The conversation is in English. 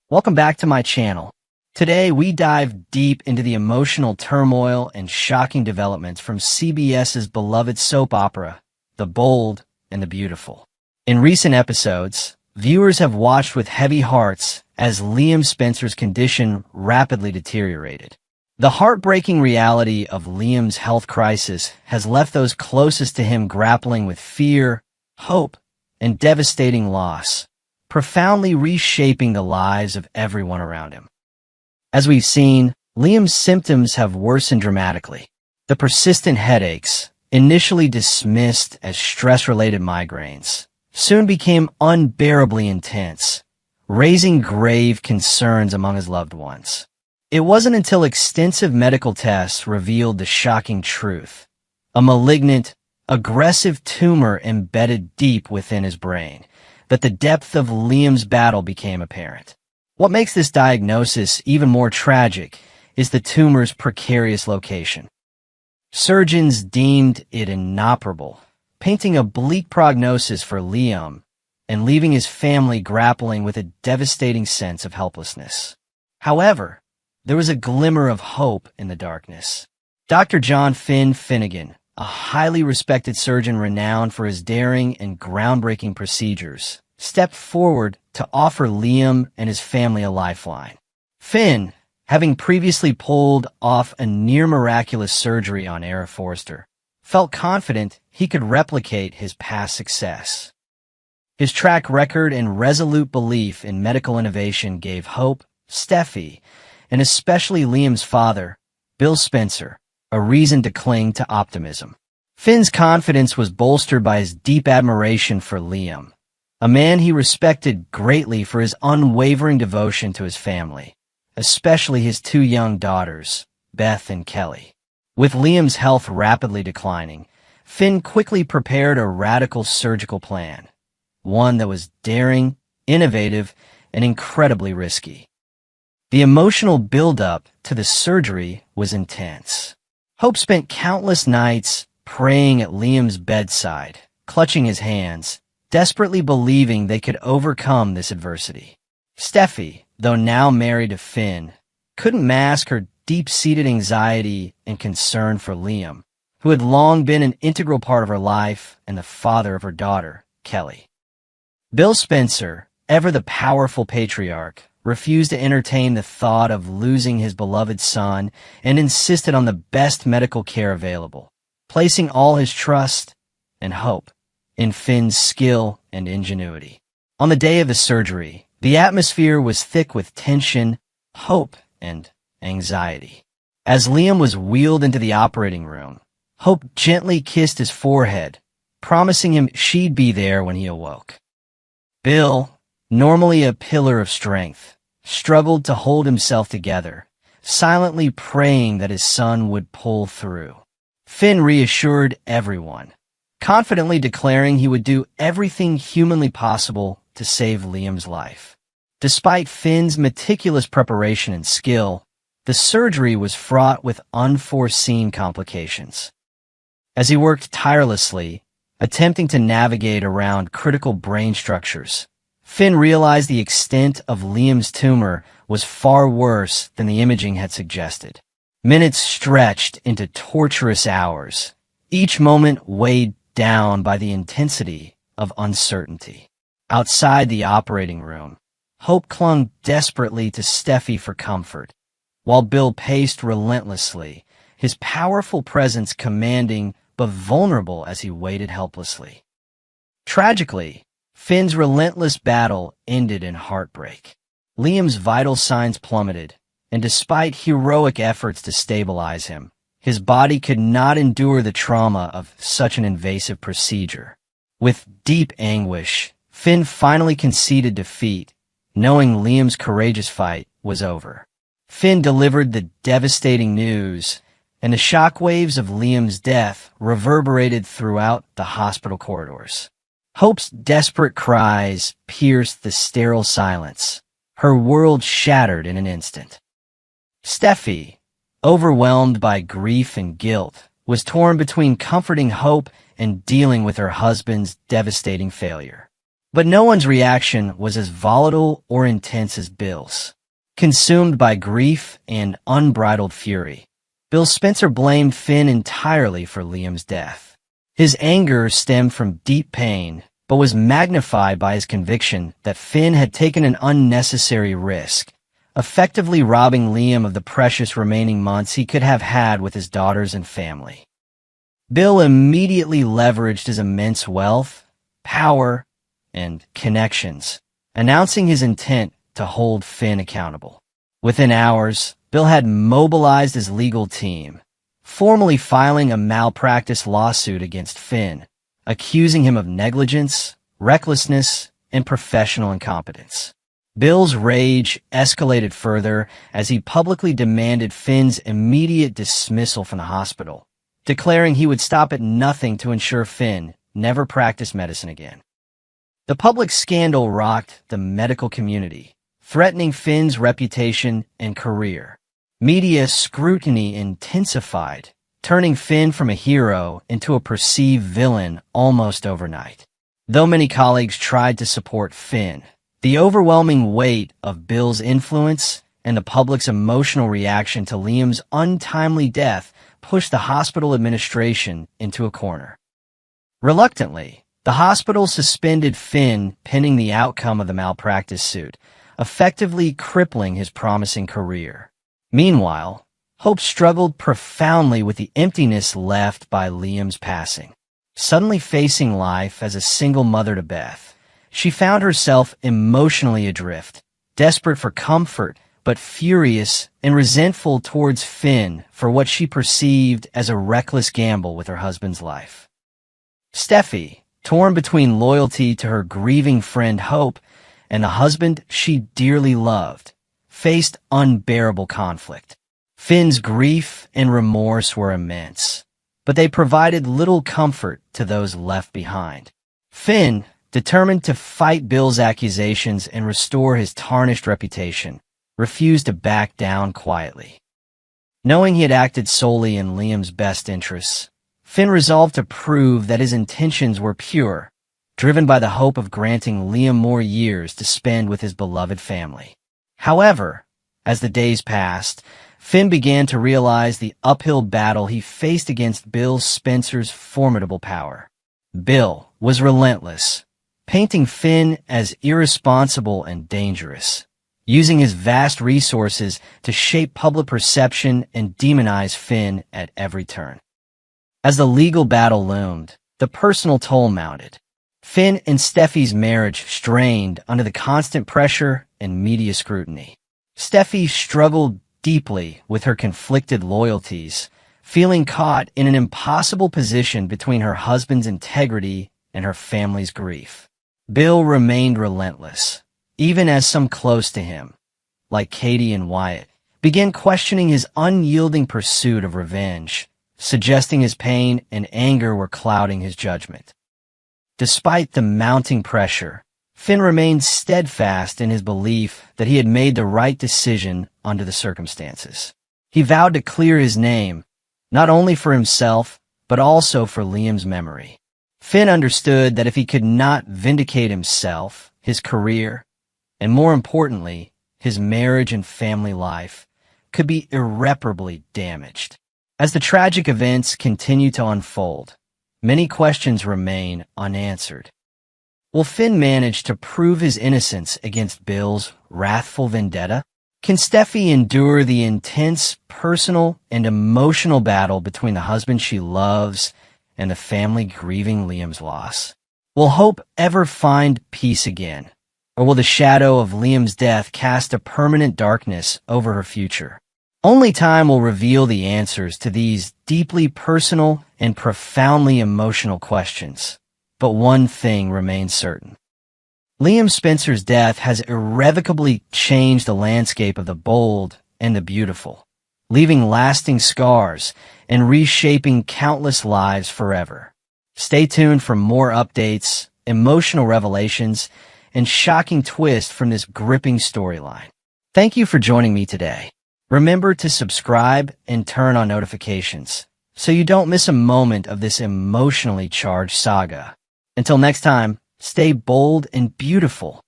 Welcome back to my channel. Today, we dive deep into the emotional turmoil and shocking developments from CBS's beloved soap opera, The Bold and the Beautiful. In recent episodes, viewers have watched with heavy hearts as Liam Spencer's condition rapidly deteriorated. The heartbreaking reality of Liam's health crisis has left those closest to him grappling with fear, hope, and devastating loss, profoundly reshaping the lives of everyone around him. As we've seen, Liam's symptoms have worsened dramatically. The persistent headaches, initially dismissed as stress-related migraines, soon became unbearably intense, raising grave concerns among his loved ones. It wasn't until extensive medical tests revealed the shocking truth: a malignant, aggressive tumor embedded deep within his brain, that the depth of Liam's battle became apparent. What makes this diagnosis even more tragic is the tumor's precarious location. Surgeons deemed it inoperable, painting a bleak prognosis for Liam and leaving his family grappling with a devastating sense of helplessness. However, there was a glimmer of hope in the darkness. Dr. John Finn Finnegan, a highly respected surgeon renowned for his daring and groundbreaking procedures, stepped forward to offer Liam and his family a lifeline. Finn, having previously pulled off a near-miraculous surgery on Era Forster, felt confident he could replicate his past success. His track record and resolute belief in medical innovation gave Hope, Steffi, and especially Liam's father, Bill Spencer, a reason to cling to optimism. Finn's confidence was bolstered by his deep admiration for Liam, a man he respected greatly for his unwavering devotion to his family, especially his two young daughters, Beth and Kelly. With Liam's health rapidly declining, Finn quickly prepared a radical surgical plan, one that was daring, innovative, and incredibly risky. The emotional build-up to the surgery was intense. Hope spent countless nights praying at Liam's bedside, clutching his hands, desperately believing they could overcome this adversity. Steffi, though now married to Finn, couldn't mask her deep-seated anxiety and concern for Liam, who had long been an integral part of her life and the father of her daughter, Kelly. Bill Spencer, ever the powerful patriarch, refused to entertain the thought of losing his beloved son and insisted on the best medical care available, placing all his trust and hope in Finn's skill and ingenuity. On the day of the surgery, the atmosphere was thick with tension, hope, and anxiety. As Liam was wheeled into the operating room, Hope gently kissed his forehead, promising him she'd be there when he awoke. Bill, normally a pillar of strength, struggled to hold himself together, silently praying that his son would pull through. Finn reassured everyone, confidently declaring he would do everything humanly possible to save Liam's life. Despite Finn's meticulous preparation and skill, the surgery was fraught with unforeseen complications. As he worked tirelessly, attempting to navigate around critical brain structures, Finn realized the extent of Liam's tumor was far worse than the imaging had suggested. Minutes stretched into torturous hours, each moment weighed down by the intensity of uncertainty. Outside the operating room, Hope clung desperately to Steffi for comfort, while Bill paced relentlessly, his powerful presence commanding but vulnerable as he waited helplessly. Tragically, Finn's relentless battle ended in heartbreak. Liam's vital signs plummeted, and despite heroic efforts to stabilize him, his body could not endure the trauma of such an invasive procedure. With deep anguish, Finn finally conceded defeat, knowing Liam's courageous fight was over. Finn delivered the devastating news, and the shockwaves of Liam's death reverberated throughout the hospital corridors. Hope's desperate cries pierced the sterile silence, her world shattered in an instant. Steffi, overwhelmed by grief and guilt, was torn between comforting Hope and dealing with her husband's devastating failure. But no one's reaction was as volatile or intense as Bill's. Consumed by grief and unbridled fury, Bill Spencer blamed Finn entirely for Liam's death. His anger stemmed from deep pain, but was magnified by his conviction that Finn had taken an unnecessary risk, effectively robbing Liam of the precious remaining months he could have had with his daughters and family. Bill immediately leveraged his immense wealth, power, and connections, announcing his intent to hold Finn accountable. Within hours, Bill had mobilized his legal team, formally filing a malpractice lawsuit against Finn, accusing him of negligence, recklessness, and professional incompetence. Bill's rage escalated further as he publicly demanded Finn's immediate dismissal from the hospital, declaring he would stop at nothing to ensure Finn never practiced medicine again. The public scandal rocked the medical community, threatening Finn's reputation and career. Media scrutiny intensified, turning Finn from a hero into a perceived villain almost overnight. Though many colleagues tried to support Finn, the overwhelming weight of Bill's influence and the public's emotional reaction to Liam's untimely death pushed the hospital administration into a corner. Reluctantly, the hospital suspended Finn pending the outcome of the malpractice suit, effectively crippling his promising career. Meanwhile, Hope struggled profoundly with the emptiness left by Liam's passing. Suddenly facing life as a single mother to Beth, she found herself emotionally adrift, desperate for comfort, but furious and resentful towards Finn for what she perceived as a reckless gamble with her husband's life. Steffi, torn between loyalty to her grieving friend Hope and the husband she dearly loved, faced unbearable conflict. Finn's grief and remorse were immense, but they provided little comfort to those left behind. Finn, determined to fight Bill's accusations and restore his tarnished reputation, refused to back down quietly. Knowing he had acted solely in Liam's best interests, Finn resolved to prove that his intentions were pure, driven by the hope of granting Liam more years to spend with his beloved family. However, as the days passed, Finn began to realize the uphill battle he faced against Bill Spencer's formidable power. Bill was relentless, painting Finn as irresponsible and dangerous, using his vast resources to shape public perception and demonize Finn at every turn. As the legal battle loomed, the personal toll mounted. Finn and Steffi's marriage strained under the constant pressure and media scrutiny. Steffi struggled deeply with her conflicted loyalties, feeling caught in an impossible position between her husband's integrity and her family's grief. Bill remained relentless, even as some close to him, like Katie and Wyatt, began questioning his unyielding pursuit of revenge, suggesting his pain and anger were clouding his judgment. Despite the mounting pressure, Finn remained steadfast in his belief that he had made the right decision under the circumstances. He vowed to clear his name, not only for himself, but also for Liam's memory. Finn understood that if he could not vindicate himself, his career, and more importantly, his marriage and family life, could be irreparably damaged. As the tragic events continue to unfold, many questions remain unanswered. Will Finn manage to prove his innocence against Bill's wrathful vendetta? Can Steffi endure the intense personal and emotional battle between the husband she loves and the family grieving Liam's loss? Will Hope ever find peace again? Or will the shadow of Liam's death cast a permanent darkness over her future? Only time will reveal the answers to these deeply personal and profoundly emotional questions. But one thing remains certain. Liam Spencer's death has irrevocably changed the landscape of the bold and the beautiful, leaving lasting scars and reshaping countless lives forever. Stay tuned for more updates, emotional revelations, and shocking twists from this gripping storyline. Thank you for joining me today. Remember to subscribe and turn on notifications so you don't miss a moment of this emotionally charged saga. Until next time, Stay bold and beautiful.